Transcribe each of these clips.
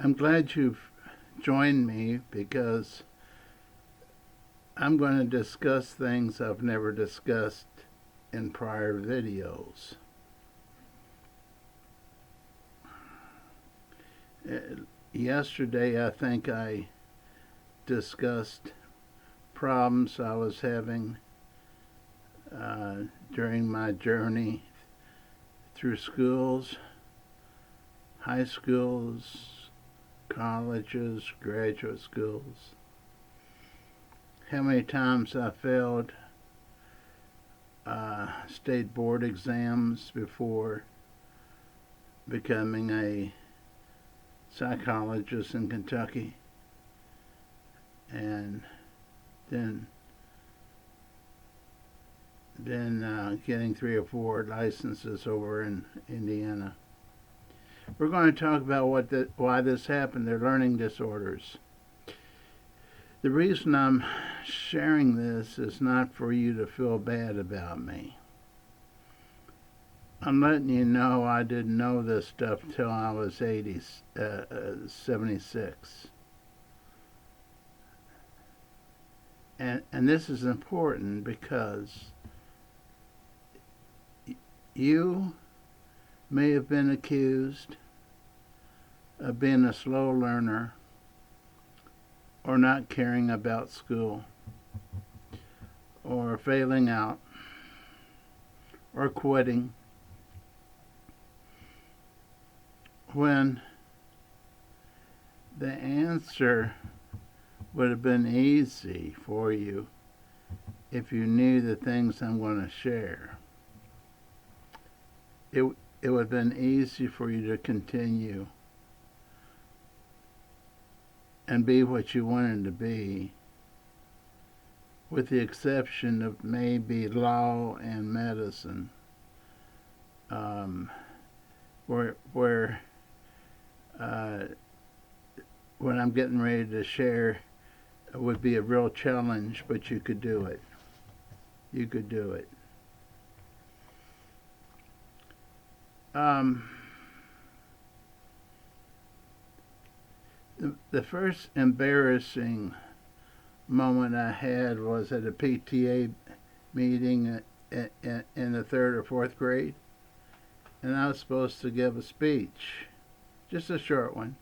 I'm glad you've joined me because I'm going to discuss things I've never discussed in prior videos. Yesterday, I think I discussed problems I was having during my journey through schools, high schools, colleges, graduate schools. How many times I failed state board exams before becoming a psychologist in Kentucky, and then getting 3 or 4 licenses over in Indiana. We're going to talk about why this happened. They're learning disorders. The reason I'm sharing this is not for you to feel bad about me. I'm letting you know I didn't know this stuff till I was 76. And this is important because you may have been accused of being a slow learner or not caring about school or failing out or quitting when the answer would have been easy for you if you knew the things I'm going to share. It would have been easy for you to continue and be what you wanted to be, with the exception of maybe law and medicine, where what I'm getting ready to share would be a real challenge, but you could do it. You could do it. The first embarrassing moment I had was at a PTA meeting in the 3rd or 4th grade, and I was supposed to give a speech, just a short one.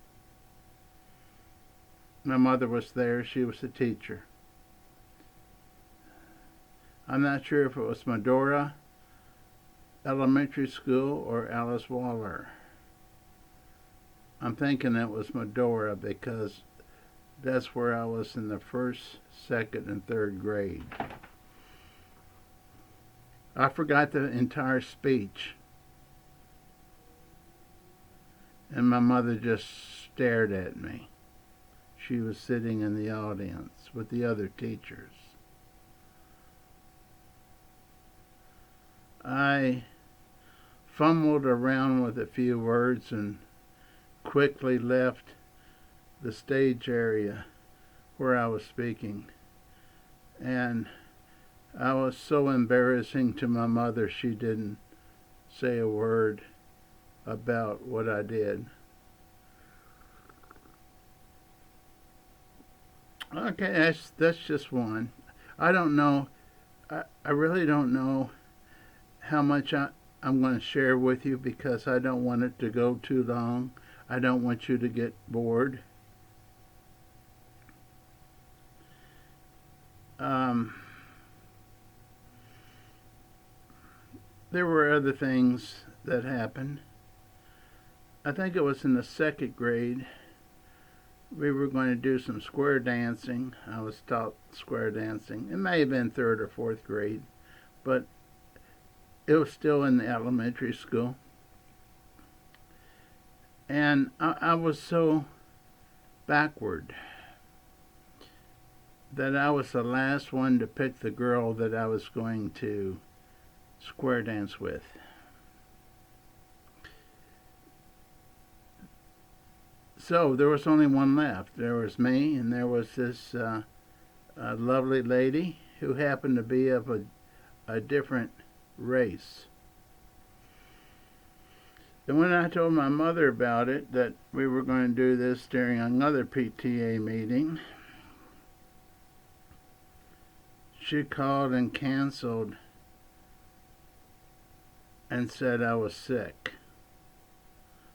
My mother was there. She was the teacher. I'm not sure if it was Medora Elementary School or Alice Waller. I'm thinking it was Medora because that's where I was in the 1st, 2nd, and 3rd grade. I forgot the entire speech, and my mother just stared at me. She was sitting in the audience with the other teachers. I fumbled around with a few words and quickly left the stage area where I was speaking. And I was so embarrassing to my mother, she didn't say a word about what I did. Okay, that's just one. I don't know. I really don't know how much I'm going to share with you because I don't want it to go too long. I don't want you to get bored. There were other things that happened. I think it was in the 2nd grade. We were going to do some square dancing. I was taught square dancing. It may have been 3rd or 4th grade, but it was still in the elementary school. And I was so backward that I was the last one to pick the girl that I was going to square dance with. So there was only one left. There was me, and there was this lovely lady who happened to be of a different race. And when I told my mother about it, that we were going to do this during another PTA meeting, she called and canceled and said I was sick,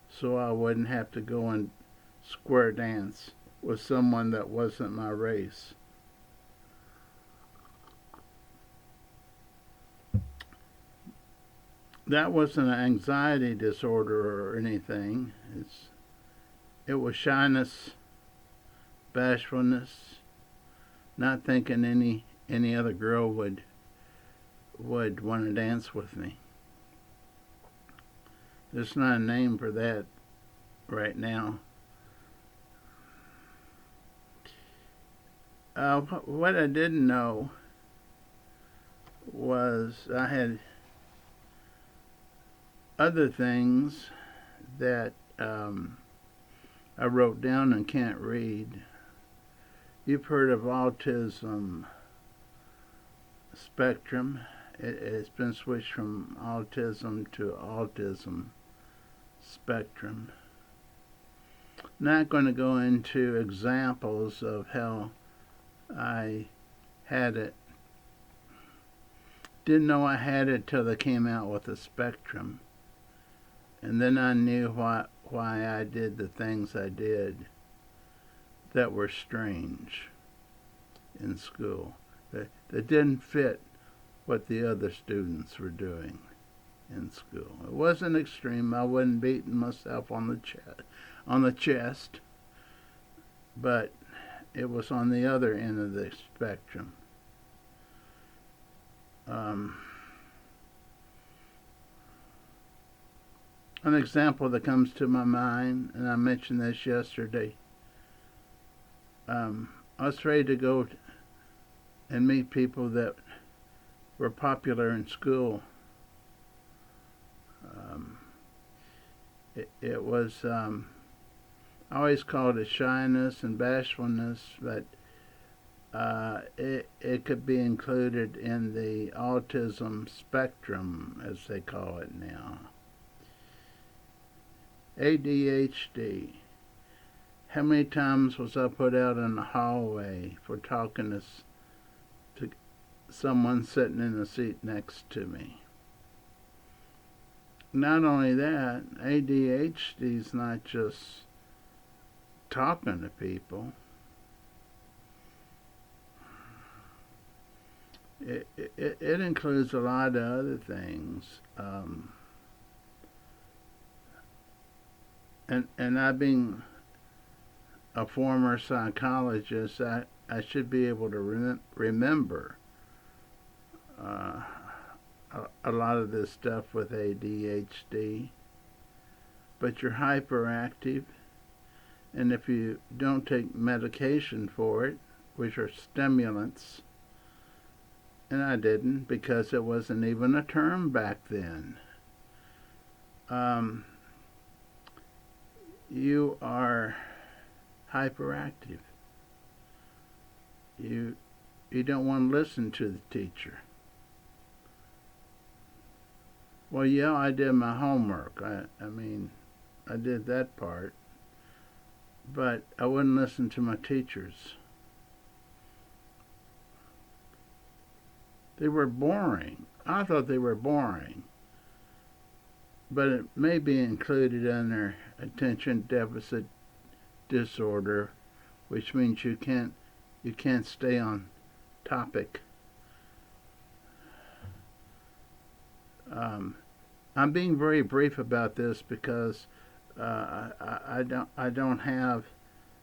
so I wouldn't have to go and square dance with someone that wasn't my race. That wasn't an anxiety disorder or anything. It was shyness, bashfulness, not thinking any other girl would want to dance with me. There's not a name for that right now. What I didn't know was I had other things that I wrote down and can't read. You've heard of autism spectrum. It's been switched from autism to autism spectrum. Not going to go into examples of how I had it. Didn't know I had it till they came out with a spectrum. And then I knew why I did the things I did that were strange in school. That didn't fit what the other students were doing in school. It wasn't extreme. I wasn't beating myself on the chest, but it was on the other end of the spectrum. An example that comes to my mind, and I mentioned this yesterday, I was ready to go and meet people that were popular in school. It was, I always called it shyness and bashfulness, but it could be included in the autism spectrum, as they call it now. ADHD. How many times was I put out in the hallway for talking to someone sitting in the seat next to me? Not only that, ADHD is not just talking to people. It includes a lot of other things. And I being a former psychologist, I should be able to remember a lot of this stuff with ADHD. But you're hyperactive, and if you don't take medication for it, which are stimulants, and I didn't because it wasn't even a term back then, you are hyperactive. You don't want to listen to the teacher. Well, yeah, I did my homework. I mean, I did that part. But I wouldn't listen to my teachers. They were boring. I thought they were boring. But it may be included under attention deficit disorder, which means you can't stay on topic. I'm being very brief about this because I don't have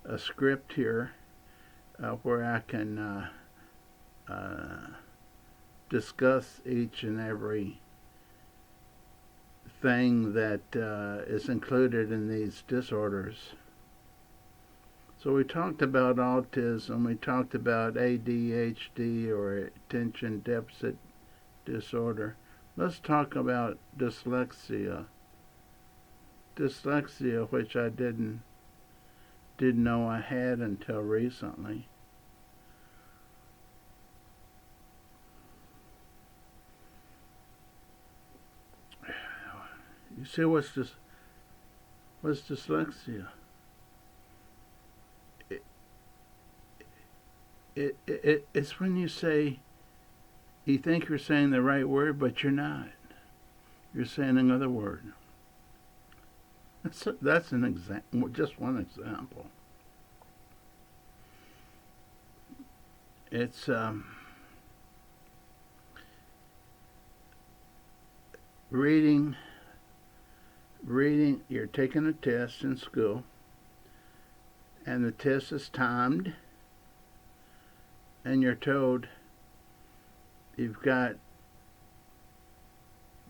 a script here where I can discuss each and every thing that is included in these disorders. So we talked about autism, we talked about ADHD or attention deficit disorder. Let's talk about dyslexia. Dyslexia, which I didn't know I had until recently. You see what's What's dyslexia? It's when you say, you think you're saying the right word, but you're not. You're saying another word. That's an example, just one example. It's reading. You're taking a test in school, and the test is timed, and you're told you've got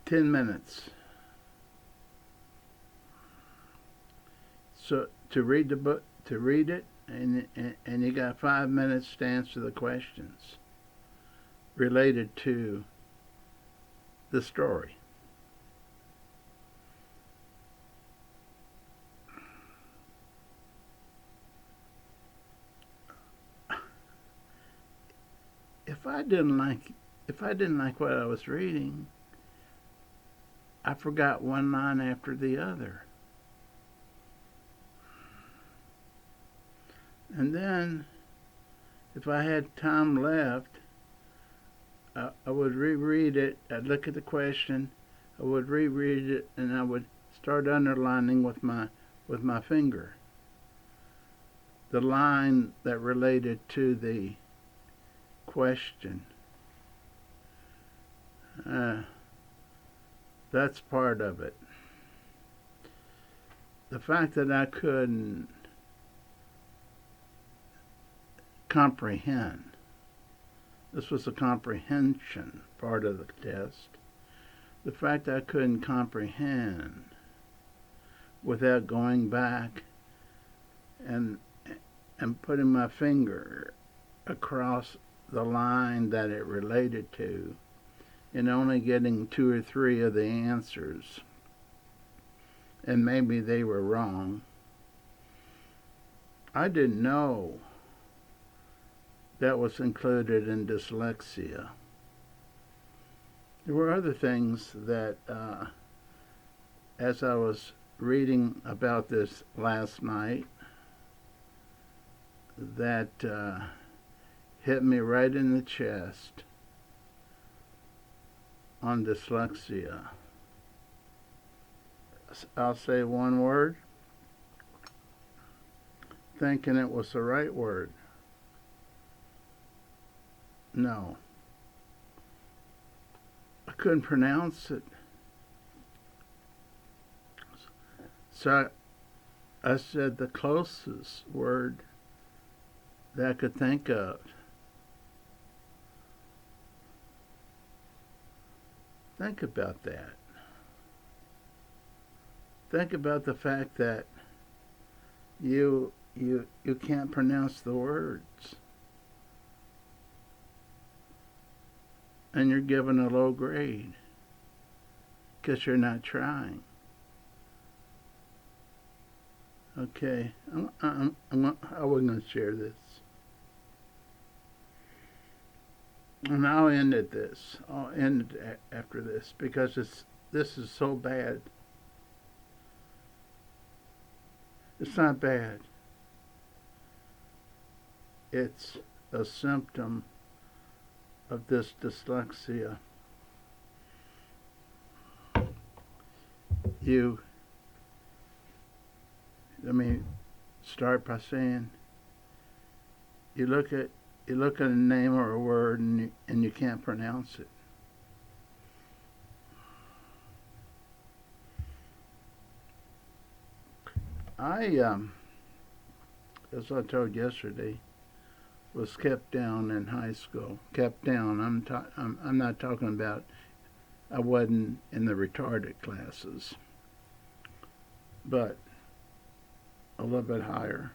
10 minutes. So to read the book, to read it, and you got 5 minutes to answer the questions related to the story. If I didn't like what I was reading, I forgot one line after the other. And then, if I had time left, I would reread it. I'd look at the question. I would reread it, and I would start underlining with my finger the line that related to the question. That's part of it. The fact that I couldn't comprehend. This was the comprehension part of the test. The fact that I couldn't comprehend without going back and putting my finger across the line that it related to and only getting 2 or 3 of the answers, and maybe they were wrong. I didn't know that was included in dyslexia. There were other things that, as I was reading about this last night, that hit me right in the chest on dyslexia. I'll say one word, thinking it was the right word. No. I couldn't pronounce it. So I said the closest word that I could think of. Think about that. Think about the fact that you can't pronounce the words, and you're given a low grade because you're not trying. Okay, I wasn't going to share this. And I'll end at this. I'll end it after this because this is so bad. It's not bad. It's a symptom of this dyslexia. Let me start by saying, you look at a name or a word and you can't pronounce it. As I told yesterday, was kept down in high school. Kept down. I'm not talking about I wasn't in the retarded classes, but a little bit higher.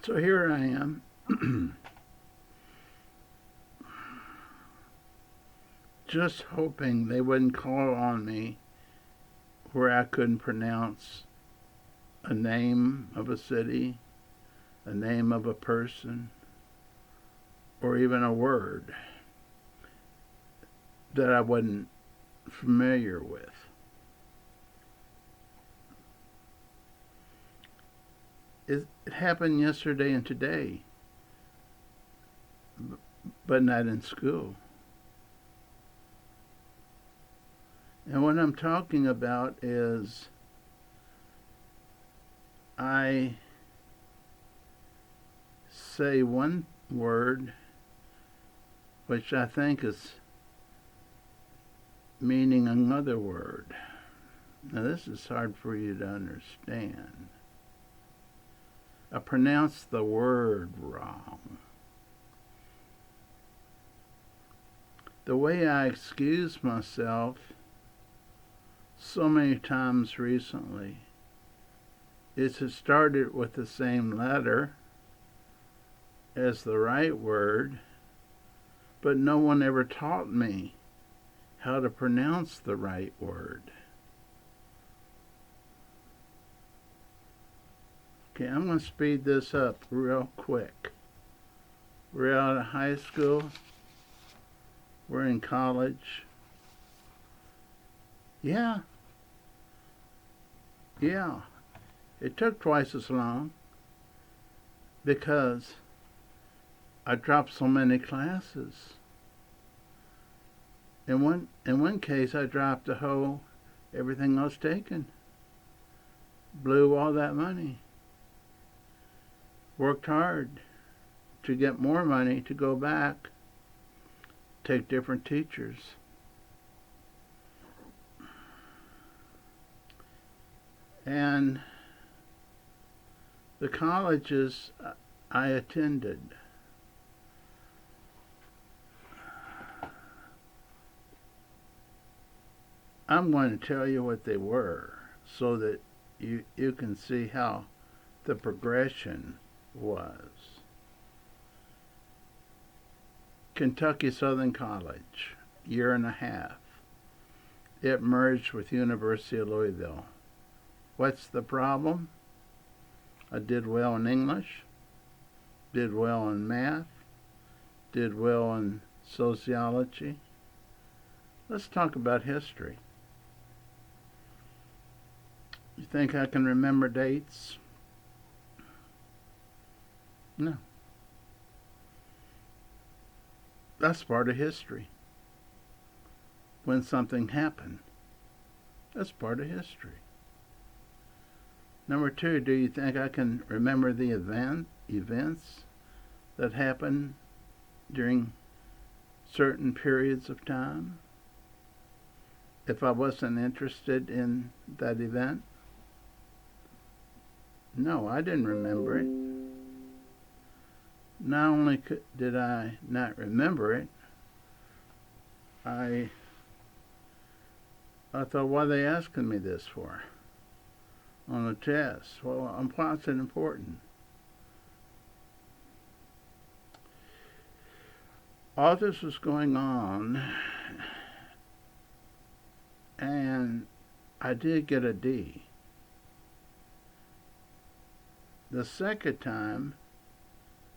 So here I am. Just hoping they wouldn't call on me where I couldn't pronounce a name of a city, a name of a person, or even a word that I wasn't familiar with. It happened yesterday and today, but not in school. And what I'm talking about is I say one word which I think is meaning another word. Now this is hard for you to understand. I pronounce the word wrong. The way I excuse myself so many times recently is to start it with the same letter as the right word, but no one ever taught me how to pronounce the right word. Okay, I'm going to speed this up real quick. We're out of high school. We're in college. Yeah. It took twice as long because I dropped so many classes. In one case, I dropped everything I was taking. Blew all that money. Worked hard to get more money to go back, take different teachers. And the colleges I attended, I'm going to tell you what they were so that you can see how the progression was. Kentucky Southern College, year and a half. It merged with University of Louisville. What's the problem? I did well in English, did well in math, did well in sociology. Let's talk about history. You think I can remember dates? No. That's part of history. When something happened, that's part of history. Number two, do you think I can remember the events that happened during certain periods of time if I wasn't interested in that event? No, I didn't remember it. Not only did I not remember it, I thought, what are they asking me this for on the test? Well, what's it important? All this was going on, and I did get a D. The second time,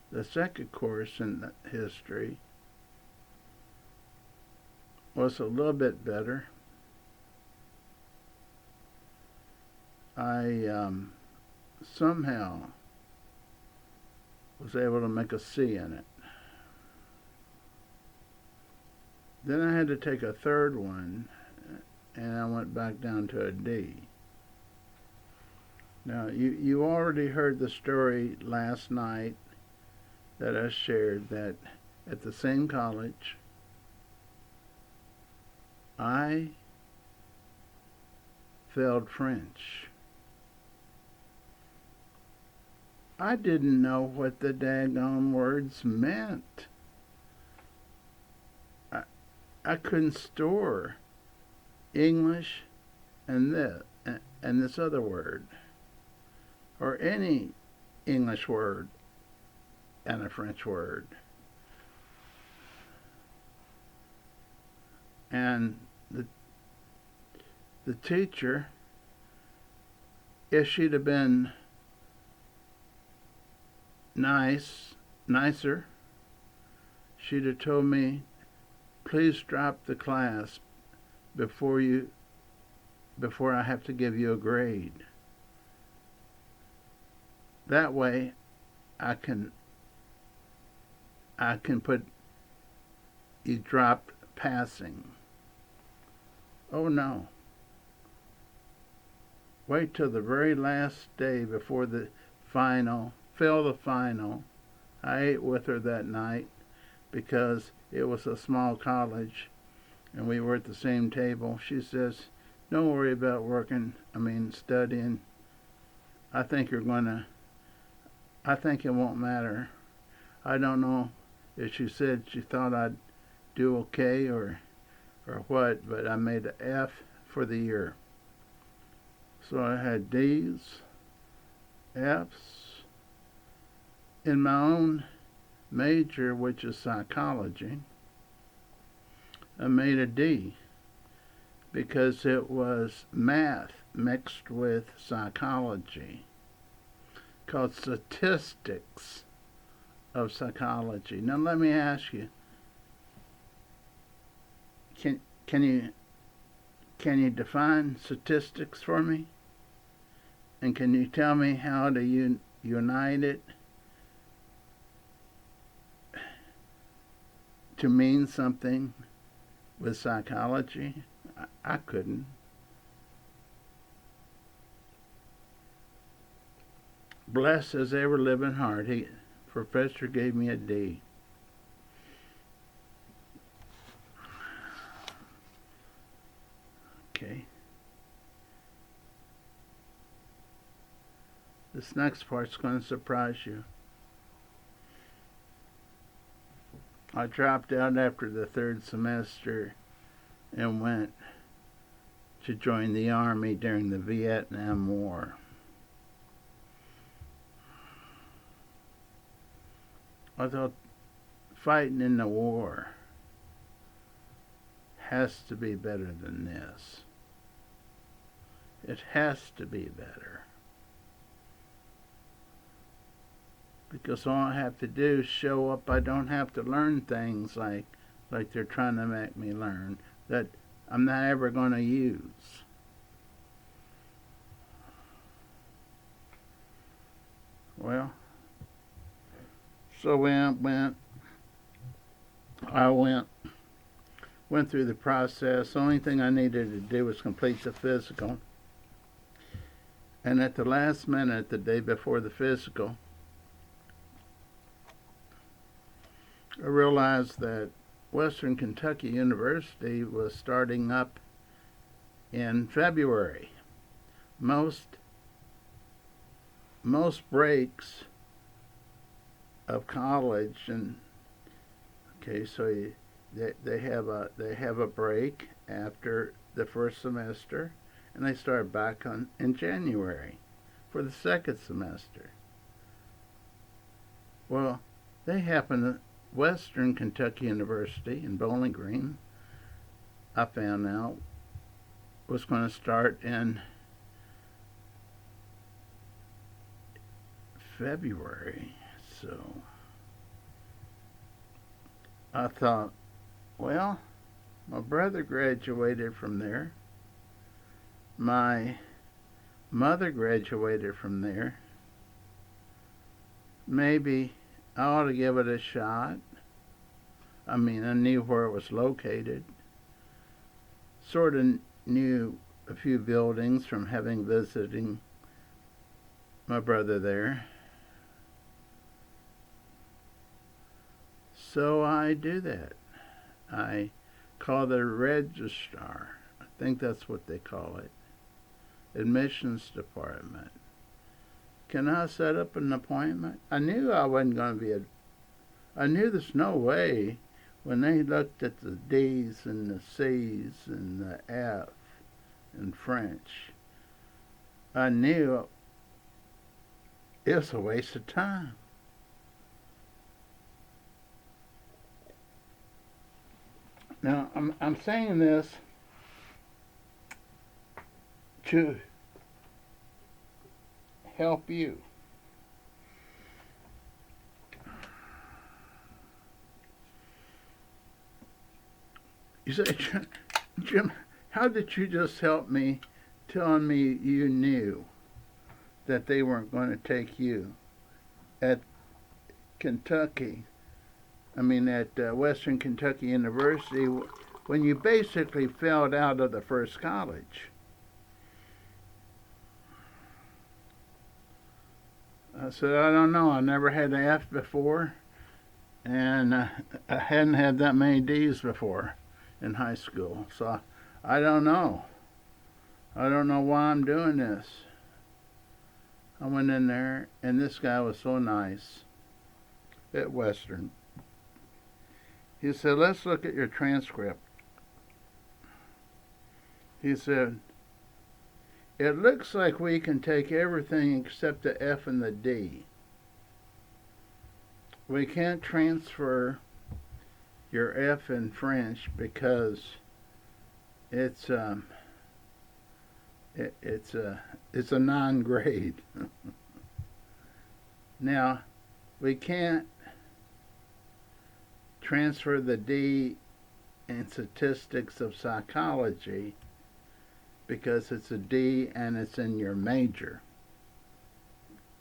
the second course in history was a little bit better. I somehow was able to make a C in it. Then I had to take a third one, and I went back down to a D. Now, you already heard the story last night that I shared, that at the same college, I failed French. I didn't know what the daggone words meant. I couldn't store English and this other word, or any English word and a French word. And the teacher, if she'd have been nicer, she'd have told me, please drop the class before I have to give you a grade. That way I can put you dropped passing. Oh no. Wait till the very last day before the final, fail the final. I ate with her that night because it was a small college and we were at the same table. She says, don't worry about studying. I think it won't matter. I don't know if she said she thought I'd do okay or what, but I made an F for the year. So I had D's, F's. In my own major, which is psychology, I made a D because it was math mixed with psychology, called statistics of psychology. Now let me ask you, can you define statistics for me? And can you tell me how to unite it to mean something with psychology? I couldn't. Bless his ever living heart. Professor gave me a D. Okay. This next part's going to surprise you. I dropped out after the third semester and went to join the Army during the Vietnam War. I thought fighting in the war has to be better than this. It has to be better. Because all I have to do is show up. I don't have to learn things like they're trying to make me learn that I'm not ever going to use. Well, so I went through the process. The only thing I needed to do was complete the physical. And at the last minute, the day before the physical, I realized that Western Kentucky University was starting up in February. Most breaks of college, and okay, so they have a break after the first semester, and they start back in January for the second semester. Well, they happen to Western Kentucky University in Bowling Green, I found out, was going to start in February. So I thought, well, my brother graduated from there. My mother graduated from there. Maybe I ought to give it a shot. I knew where it was located. Sort of knew a few buildings from having visiting my brother there. So I do that. I call the registrar. I think that's what they call it. Admissions department. Can I set up an appointment? I knew I wasn't going to be I knew there's no way when they looked at the D's and the C's and the F in French. I knew it was a waste of time. Now, I'm saying this to help you. You say, Jim, How did you just help me telling me you knew that they weren't going to take you at Kentucky? I mean, at Western Kentucky University, when you basically failed out of the first college. I said, I don't know. I never had an F before, and I hadn't had that many D's before in high school. So I don't know. I don't know why I'm doing this. I went in there, and this guy was so nice at Western. He said, let's look at your transcript. He said, it looks like we can take everything except the F and the D. We can't transfer your F in French because it's a non-grade. Now, we can't transfer the D in statistics of psychology because it's a D and it's in your major.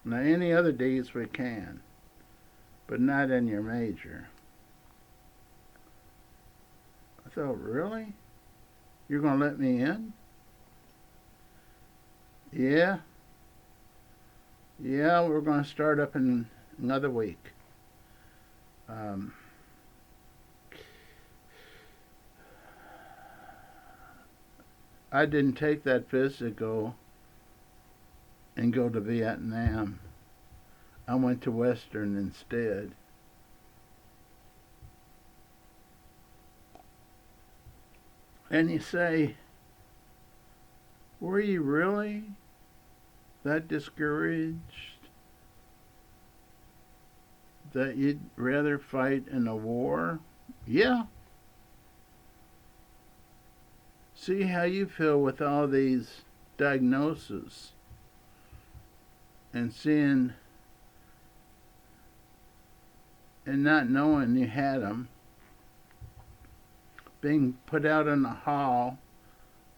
Now, any other D's we can, but not in your major. I thought, really? You're going to let me in? Yeah. Yeah, we're going to start up in another week. I didn't take that physical and go to Vietnam. I went to Western instead. And you say, were you really that discouraged that you'd rather fight in a war? Yeah. See how you feel with all these diagnoses and seeing and not knowing you had them, being put out in the hall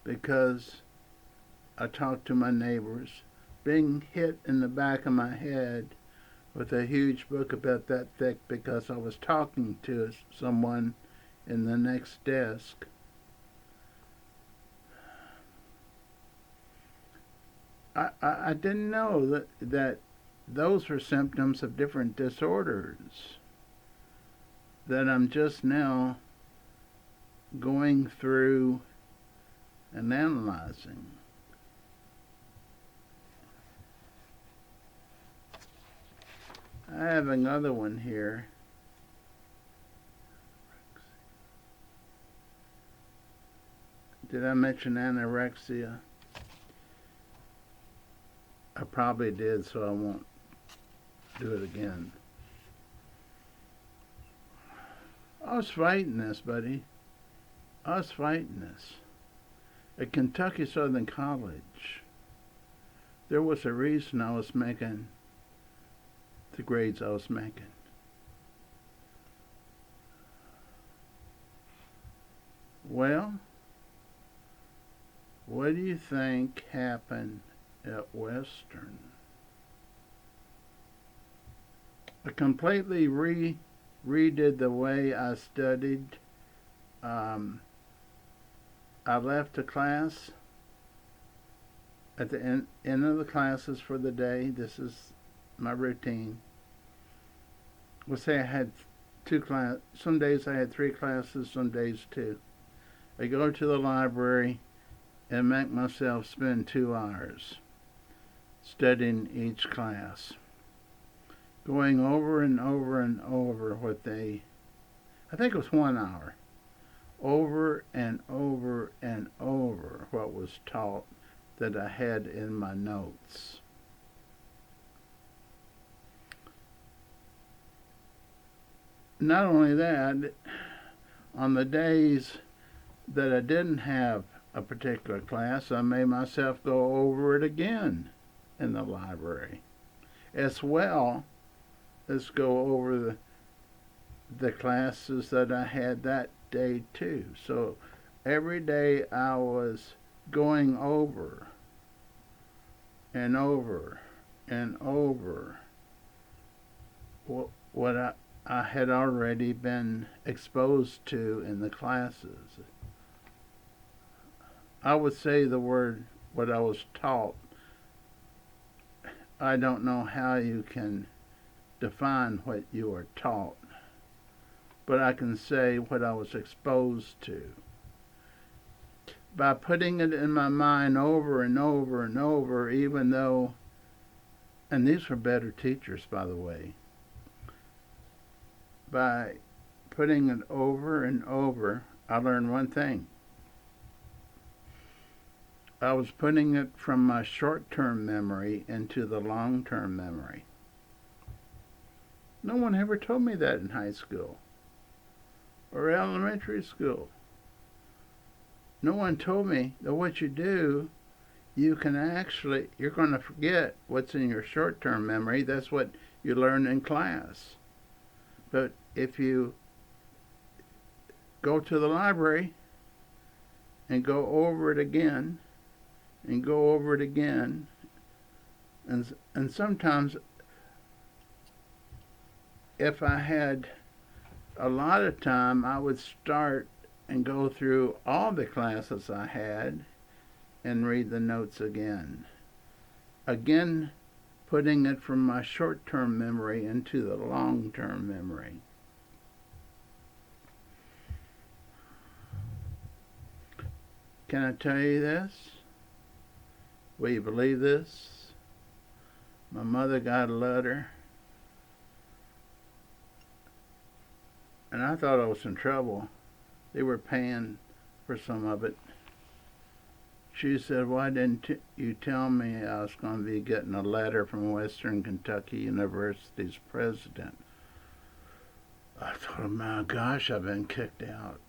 because I talked to my neighbors, being hit in the back of my head with a huge book about that thick because I was talking to someone in the next desk. I didn't know that those were symptoms of different disorders that I'm just now going through and analyzing. I have another one here. Did I mention anorexia? I probably did, so I won't do it again. I was fighting this, buddy. I was fighting this. At Kentucky Southern College, there was a reason I was making the grades I was making. Well, what do you think happened at Western? I completely redid the way I studied. I left the class at the end of the classes for the day. This is my routine. Let's say I had two classes. Some days I had 3 classes, some days 2. I go to the library and make myself spend 2 hours studying each class, going over and over and over what I think it was 1 hour, over and over and over what was taught that I had in my notes. Not only that, on the days that I didn't have a particular class, I made myself go over it again in the library, as well as go over the classes that I had that day too. So every day I was going over and over and over what I had already been exposed to in the classes. I would say the word what I was taught. I don't know how you can define what you are taught, but I can say what I was exposed to. By putting it in my mind over and over and over, even though, and these were better teachers, by the way, by putting it over and over, I learned one thing. I was putting it from my short-term memory into the long-term memory. No one ever told me that in high school or elementary school. No one told me that what you do, you're going to forget what's in your short-term memory. That's what you learn in class. But if you go to the library and go over it again, and go over it again, and sometimes if I had a lot of time, I would start and go through all the classes I had and read the notes again. Again, putting it from my short-term memory into the long-term memory. Can I tell you this? Will you believe this? My mother got a letter, and I thought I was in trouble. They were paying for some of it. She said, "Why didn't you tell me I was going to be getting a letter from Western Kentucky University's president?" I thought, oh my gosh, I've been kicked out.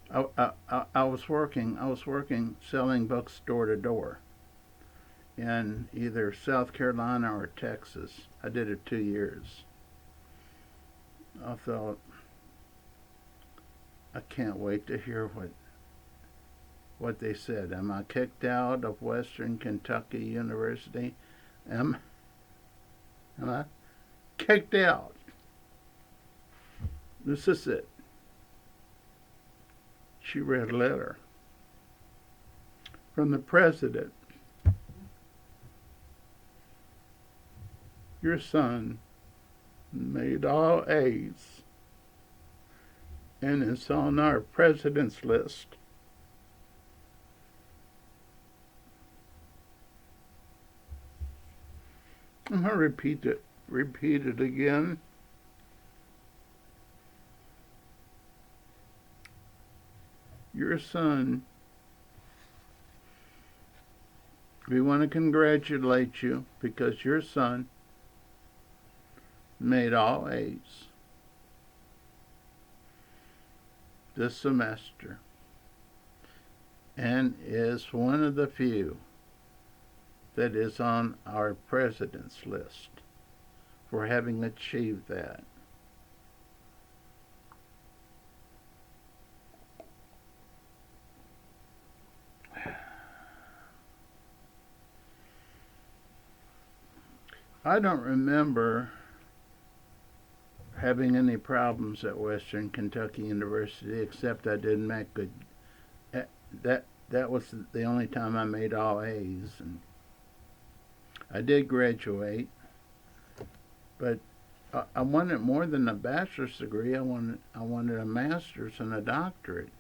I was working selling books door to door in either South Carolina or Texas. I did it 2 years. I thought, I can't wait to hear what they said. Am I kicked out of Western Kentucky University? Am I kicked out? This is it. She read a letter from the president. Your son made all A's and is on our president's list. I'm going to repeat it again. Your son, we want to congratulate you because your son made all A's this semester and is one of the few that is on our president's list for having achieved that. I don't remember having any problems at Western Kentucky University, except I didn't make good. That was the only time I made all A's, and I did graduate, but I wanted more than a bachelor's degree. I wanted a master's and a doctorate,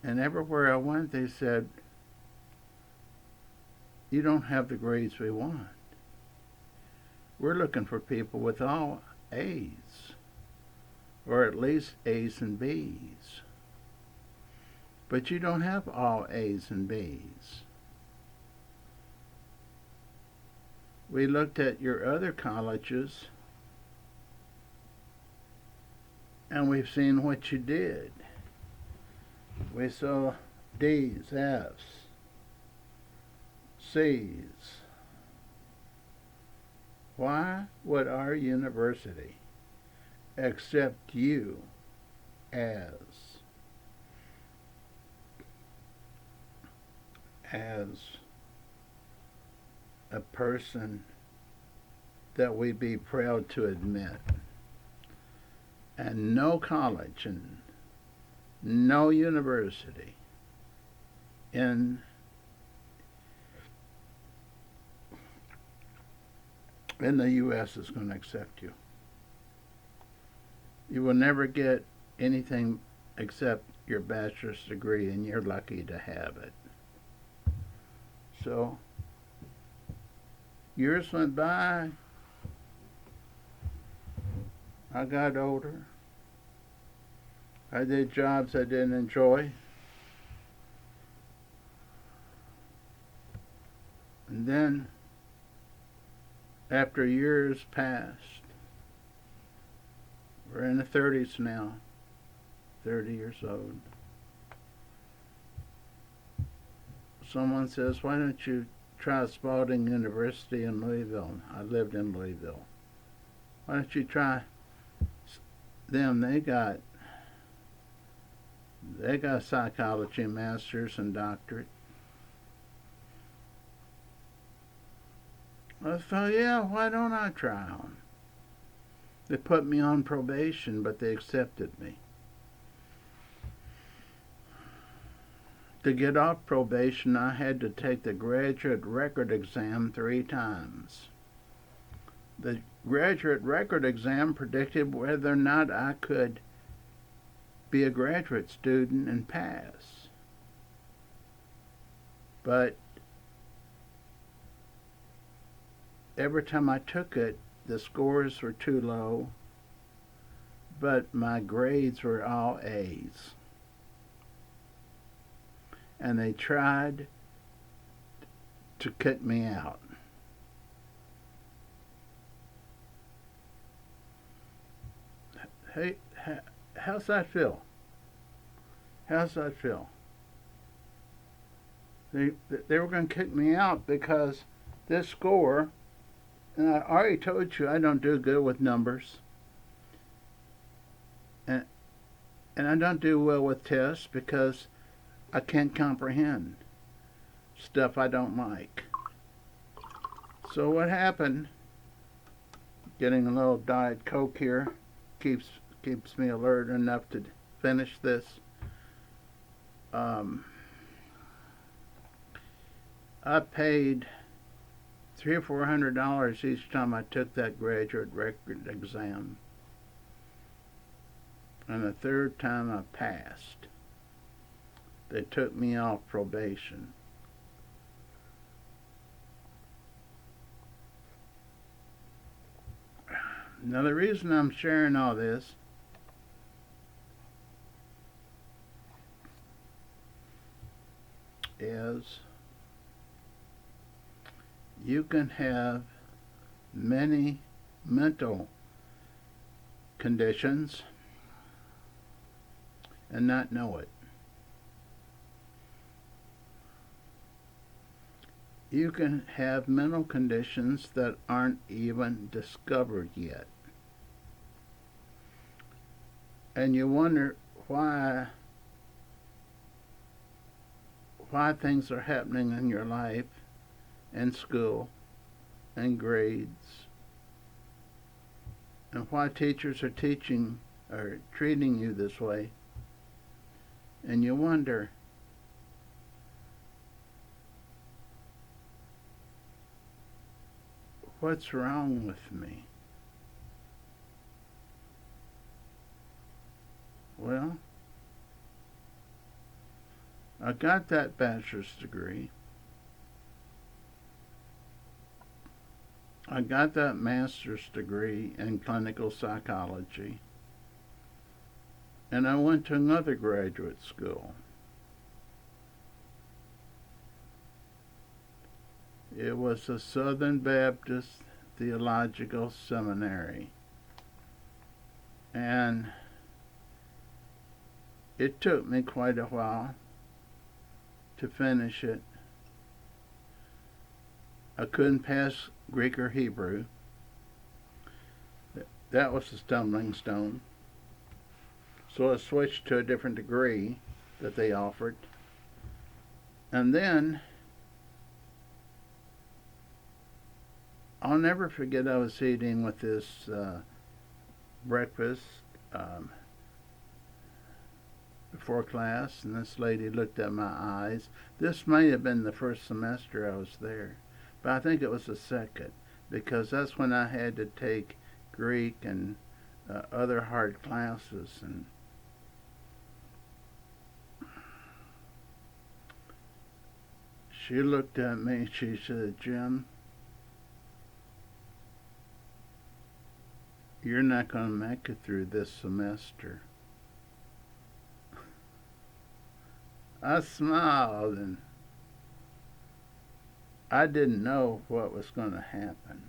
and everywhere I went, they said, "You don't have the grades we want. We're looking for people with all A's, or at least A's and B's. But you don't have all A's and B's. We looked at your other colleges, and we've seen what you did. We saw D's, F's, C's. Why would our university accept you as a person that we be proud to admit. And no college and no university in the U.S. is going to accept you. You will never get anything except your bachelor's degree, and you're lucky to have it. So, years went by. I got older. I did jobs I didn't enjoy. And then, after years passed, we're in the 30s now, 30 years old. Someone says, why don't you try Spalding University in Louisville? I lived in Louisville. Why don't you try them? They got psychology masters and doctorate. I thought, yeah, why don't I try them? They put me on probation, but they accepted me. To get off probation, I had to take the graduate record exam 3 times. The graduate record exam predicted whether or not I could be a graduate student and pass. But every time I took it, the scores were too low, but my grades were all A's. And they tried to kick me out. Hey, how's that feel? How's that feel? They were going to kick me out because this score, and I already told you I don't do good with numbers. And I don't do well with tests because I can't comprehend stuff I don't like. So what happened, getting a little Diet Coke here, keeps me alert enough to finish this. I paid $300 or $400 each time I took that graduate record exam. And the third time I passed, they took me off probation. Now the reason I'm sharing all this is you can have many mental conditions and not know it. You can have mental conditions that aren't even discovered yet. And you wonder why things are happening in your life and school and grades, and why teachers are teaching or treating you this way. And you wonder, what's wrong with me? Well, I got that bachelor's degree. I got that master's degree in clinical psychology. And I went to another graduate school. It was the Southern Baptist Theological Seminary. And it took me quite a while to finish it. I couldn't pass Greek or Hebrew. That was a stumbling stone. So I switched to a different degree that they offered. And then I'll never forget I was eating with this breakfast before class, and this lady looked at my eyes. This may have been the first semester I was there, but I think it was the second, because that's when I had to take Greek and other hard classes. And she looked at me and she said, "Jim, you're not going to make it through this semester." I smiled, and I didn't know what was going to happen.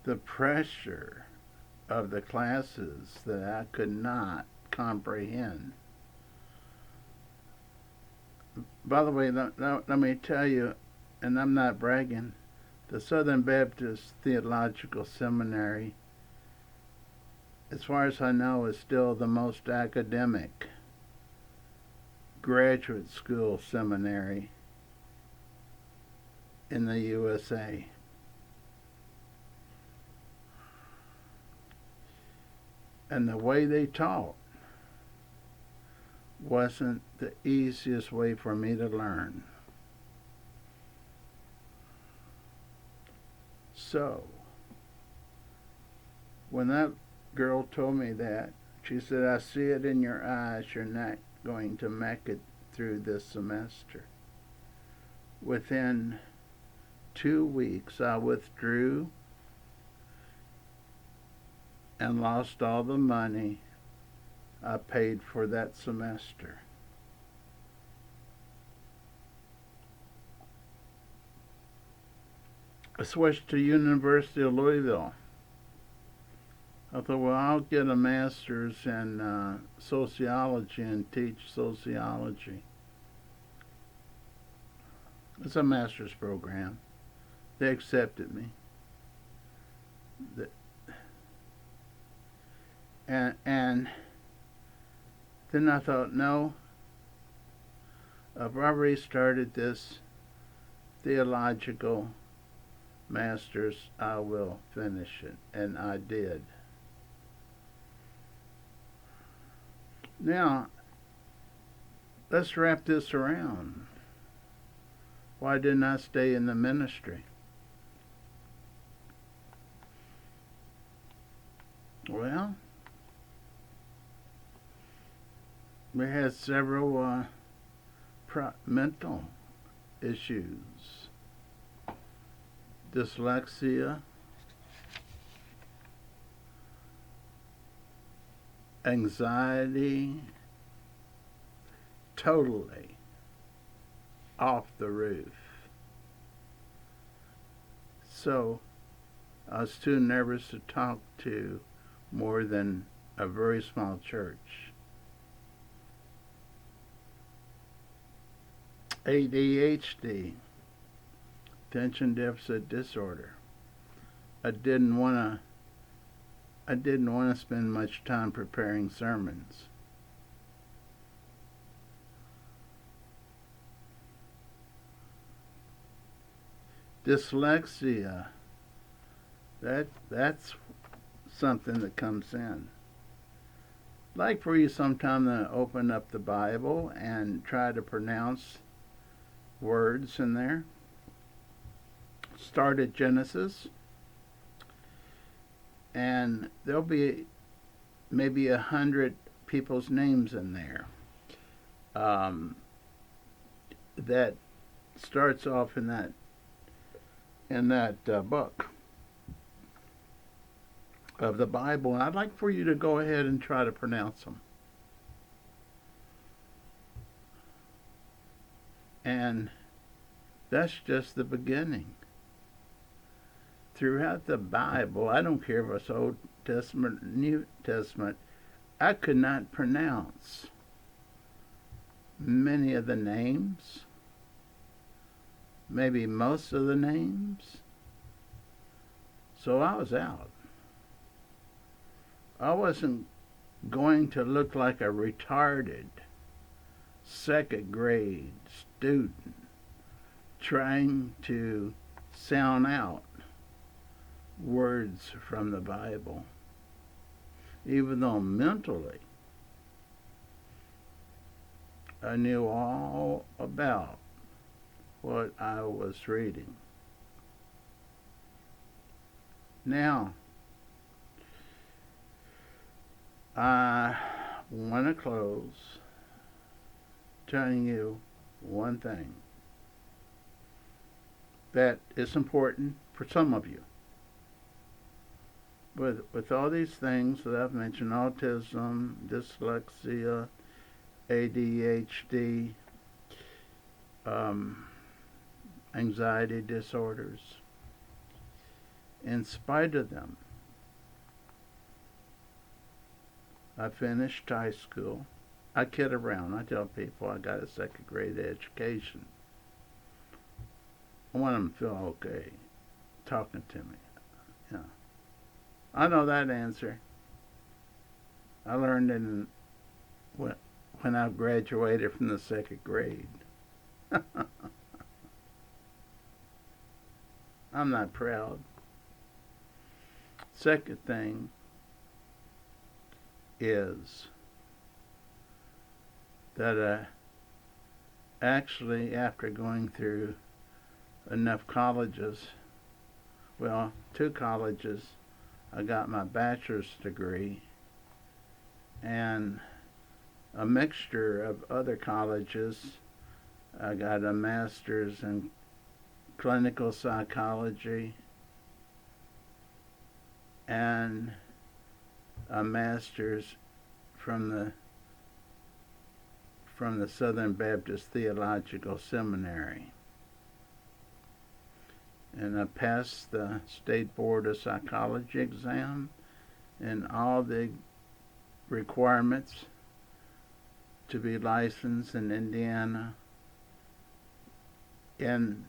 The pressure of the classes that I could not comprehend. By the way, let me tell you, and I'm not bragging, the Southern Baptist Theological Seminary, as far as I know, is still the most academic graduate school seminary in the USA. And the way they taught wasn't the easiest way for me to learn. So, when that girl told me that, she said, "I see it in your eyes, you're not going to make it through this semester." Within 2 weeks, I withdrew and lost all the money I paid for that semester. I switched to University of Louisville. I thought, well, I'll get a master's in sociology and teach sociology. It's a master's program. They accepted me. And then I thought, no, I've already started this theological master's, I will finish it. And I did. Now, let's wrap this around. Why didn't I stay in the ministry? Well, we had several mental issues. Dyslexia, anxiety, totally off the roof. So I was too nervous to talk to more than a very small church. ADHD, attention deficit disorder. I didn't want to spend much time preparing sermons. Dyslexia, that's something that comes in. Like for you sometime to open up the Bible and try to pronounce words in there. Start at Genesis, and there'll be maybe 100 people's names in there. That starts off in that book of the Bible, and I'd like for you to go ahead and try to pronounce them. And that's just the beginning. Throughout the Bible, I don't care if it's Old Testament or New Testament, I could not pronounce many of the names, maybe most of the names. So I was out. I wasn't going to look like a retarded second grade student trying to sound out words from the Bible, even though mentally I knew all about what I was reading. Now, I want to close telling you one thing that is important for some of you. With all these things that I've mentioned, autism, dyslexia, ADHD, anxiety disorders, in spite of them, I finished high school. I kid around. I tell people I got a second grade education. I want them to feel okay talking to me. Yeah. I know that answer. I learned it when I graduated from the second grade. I'm not proud. Second thing is that actually, after going through enough colleges, well, 2 colleges, I got my bachelor's degree, and a mixture of other colleges. I got a master's in clinical psychology and a master's from the Southern Baptist Theological Seminary. And I passed the State Board of Psychology exam and all the requirements to be licensed in Indiana in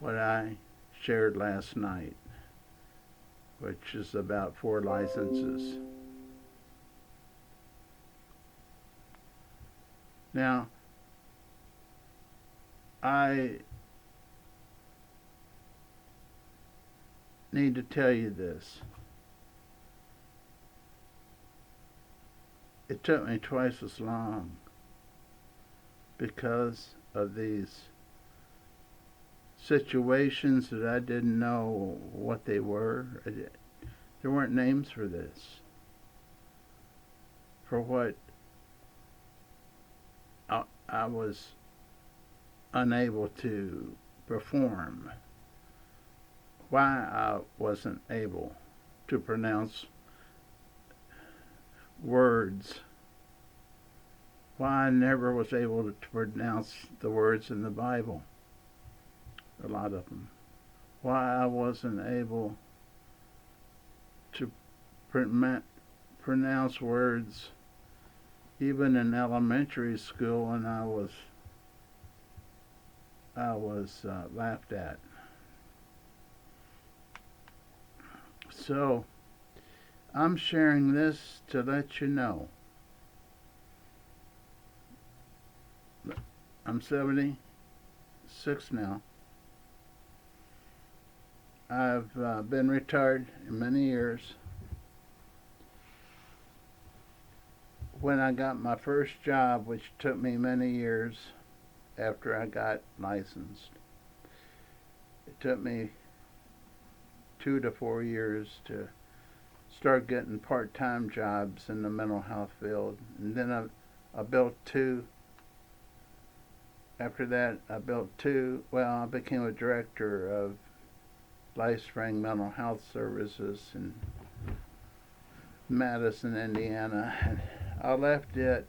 what I shared last night, which is about 4 licenses. Now, I need to tell you this. It took me twice as long because of these situations that I didn't know what they were. There weren't names for this. For what I was unable to perform. Why I wasn't able to pronounce words. Why I never was able to pronounce the words in the Bible. A lot of them. Why I wasn't able to pronounce words even in elementary school when I was laughed at. So I'm sharing this to let you know. I'm 76 now. I've been retired in many years. When I got my first job, which took me many years after I got licensed, it took me 2 to 4 years to start getting part-time jobs in the mental health field. And then I built 2. After that, I built 2. Well, I became a director of LifeSpring Mental Health Services in Madison, Indiana. And I left it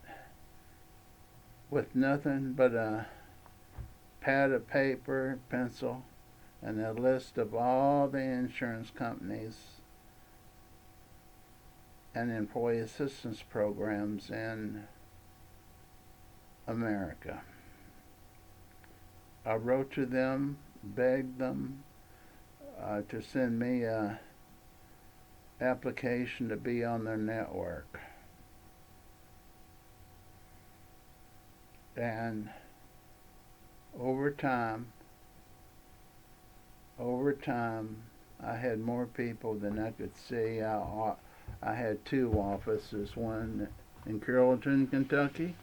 with nothing but a pad of paper, pencil, and a list of all the insurance companies and employee assistance programs in America. I wrote to them, begged them, to send me a application to be on their network. And over time, I had more people than I could see. I had 2 offices, one in Carrollton, Kentucky,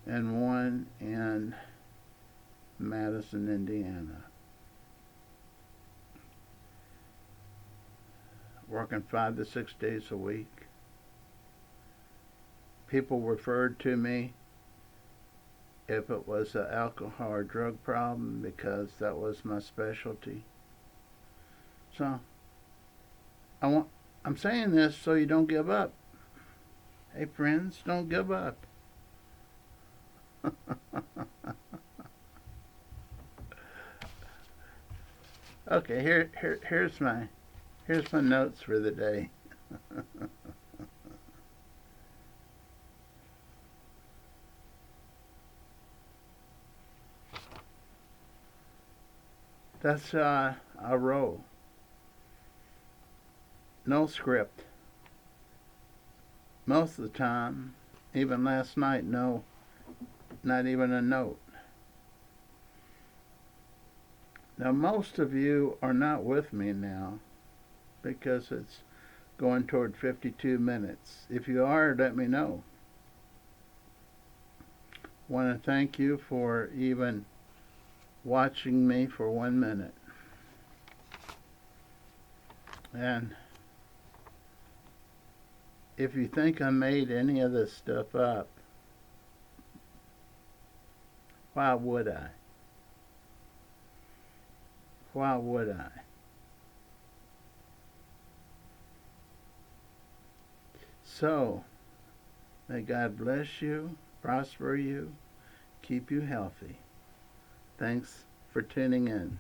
and one in Madison, Indiana. Working 5 to 6 days a week. People referred to me if it was an alcohol or drug problem because that was my specialty. So I'm saying this so you don't give up. Hey friends, don't give up. Okay, here's my notes for the day. That's a roll. No script. Most of the time, even last night, no, not even a note. Now, most of you are not with me now because it's going toward 52 minutes. If you are, let me know. I want to thank you for even watching me for 1 minute. And if you think I made any of this stuff up, why would I? Why would I? So, may God bless you, prosper you, keep you healthy. Thanks for tuning in.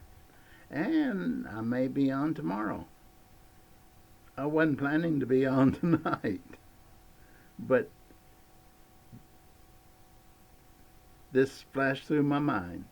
And I may be on tomorrow. I wasn't planning to be on tonight, but this flashed through my mind.